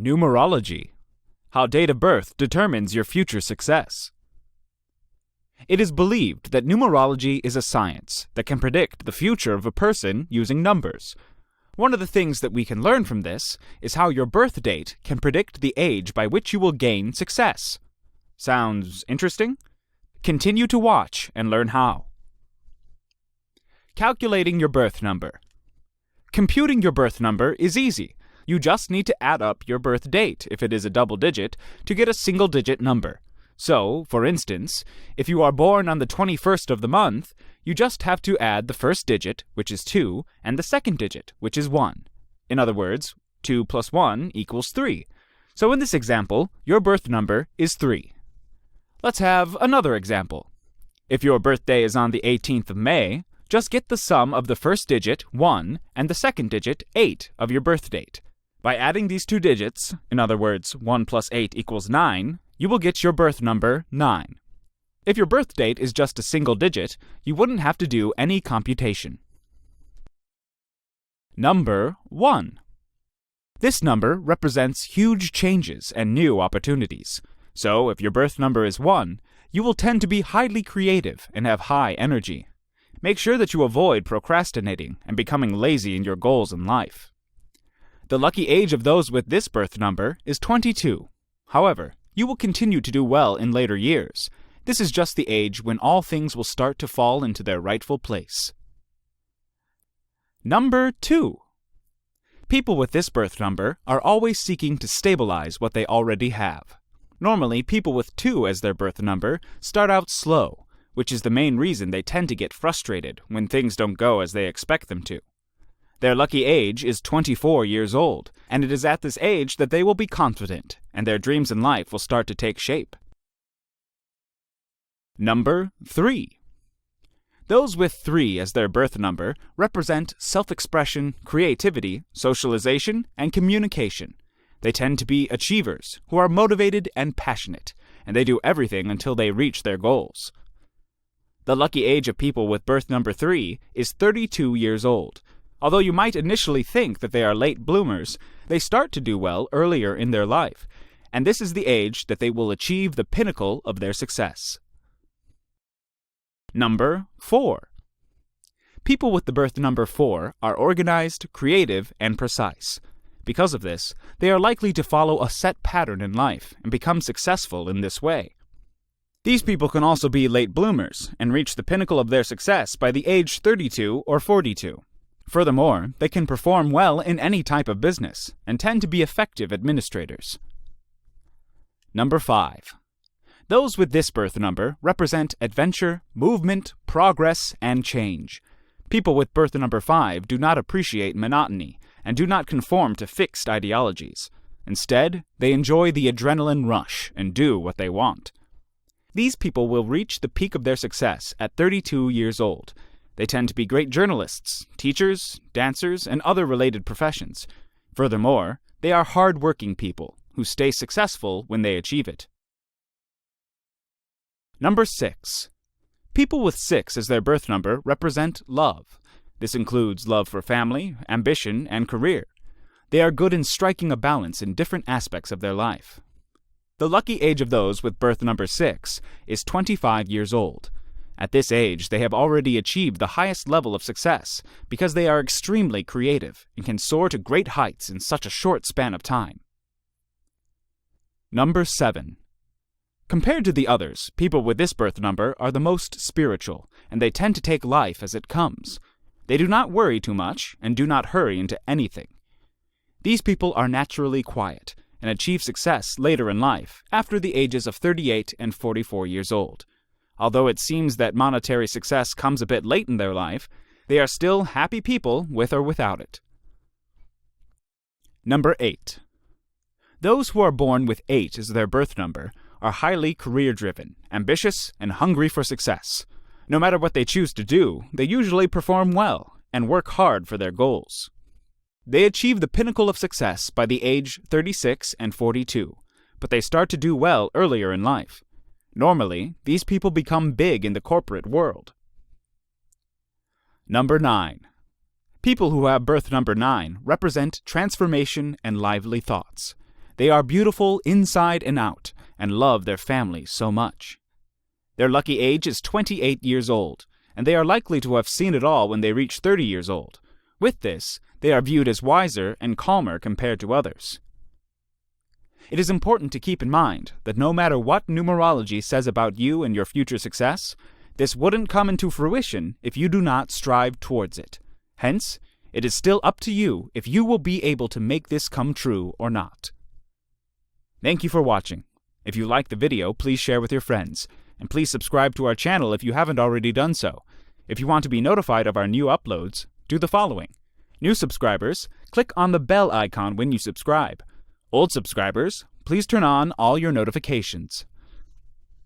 Numerology. How date of birth determines your future success. It is believed that numerology is a science that can predict the future of a person using numbers. One of the things that we can learn from this is how your birth date can predict the age by which you will gain success. Sounds interesting? Continue to watch and learn how. Calculating your birth number. Computing your birth number is easy. You just need to add up your birth date, if it is a double digit, to get a single digit number. So, for instance, if you are born on the 21st of the month, you just have to add the first digit, which is 2, and the second digit, which is 1. In other words, 2 plus 1 equals 3. So in this example, your birth number is 3. Let's have another example. If your birthday is on the 18th of May, just get the sum of the first digit, 1, and the second digit, 8, of your birth date. By adding these two digits, in other words, 1 plus 8 equals 9, you will get your birth number 9. If your birth date is just a single digit, you wouldn't have to do any computation. Number 1. This number represents huge changes and new opportunities. So, if your birth number is 1, you will tend to be highly creative and have high energy. Make sure that you avoid procrastinating and becoming lazy in your goals in life. The lucky age of those with this birth number is 22. However, you will continue to do well in later years. This is just the age when all things will start to fall into their rightful place. Number 2. People with this birth number are always seeking to stabilize what they already have. Normally, people with 2 as their birth number start out slow, which is the main reason they tend to get frustrated when things don't go as they expect them to. Their lucky age is 24 years old, and it is at this age that they will be confident, and their dreams in life will start to take shape. Number 3. Those with 3 as their birth number represent self-expression, creativity, socialization, and communication. They tend to be achievers who are motivated and passionate, and they do everything until they reach their goals. The lucky age of people with birth number 3 is 32 years old. Although you might initially think that they are late bloomers, they start to do well earlier in their life, and this is the age that they will achieve the pinnacle of their success. Number 4. People with the birth number 4 are organized, creative, and precise. Because of this, they are likely to follow a set pattern in life and become successful in this way. These people can also be late bloomers and reach the pinnacle of their success by the age 32 or 42. Furthermore, they can perform well in any type of business and tend to be effective administrators. Number 5. Those with this birth number represent adventure, movement, progress, and change. People with birth number 5 do not appreciate monotony and do not conform to fixed ideologies. Instead, they enjoy the adrenaline rush and do what they want. These people will reach the peak of their success at 32 years old. They tend to be great journalists, teachers, dancers, and other related professions. Furthermore, they are hard-working people who stay successful when they achieve it. Number 6. People with 6 as their birth number represent love. This includes love for family, ambition, and career. They are good in striking a balance in different aspects of their life. The lucky age of those with birth number 6 is 25 years old. At this age, they have already achieved the highest level of success because they are extremely creative and can soar to great heights in such a short span of time. Number 7. Compared to the others, people with this birth number are the most spiritual, and they tend to take life as it comes. They do not worry too much and do not hurry into anything. These people are naturally quiet and achieve success later in life, after the ages of 38 and 44 years old. Although it seems that monetary success comes a bit late in their life, they are still happy people with or without it. Number 8. Those who are born with 8 as their birth number are highly career-driven, ambitious, and hungry for success. No matter what they choose to do, they usually perform well and work hard for their goals. They achieve the pinnacle of success by the age 36 and 42, but they start to do well earlier in life. Normally, these people become big in the corporate world. Number 9. People who have birth number 9 represent transformation and lively thoughts. They are beautiful inside and out and love their family so much. Their lucky age is 28 years old, and they are likely to have seen it all when they reach 30 years old. With this, they are viewed as wiser and calmer compared to others. It is important to keep in mind that no matter what numerology says about you and your future success, this wouldn't come into fruition if you do not strive towards it. Hence, it is still up to you if you will be able to make this come true or not. Thank you for watching. If you liked the video, please share with your friends, and please subscribe to our channel if you haven't already done so. If you want to be notified of our new uploads, do the following. New subscribers, click on the bell icon when you subscribe. Old subscribers, please turn on all your notifications.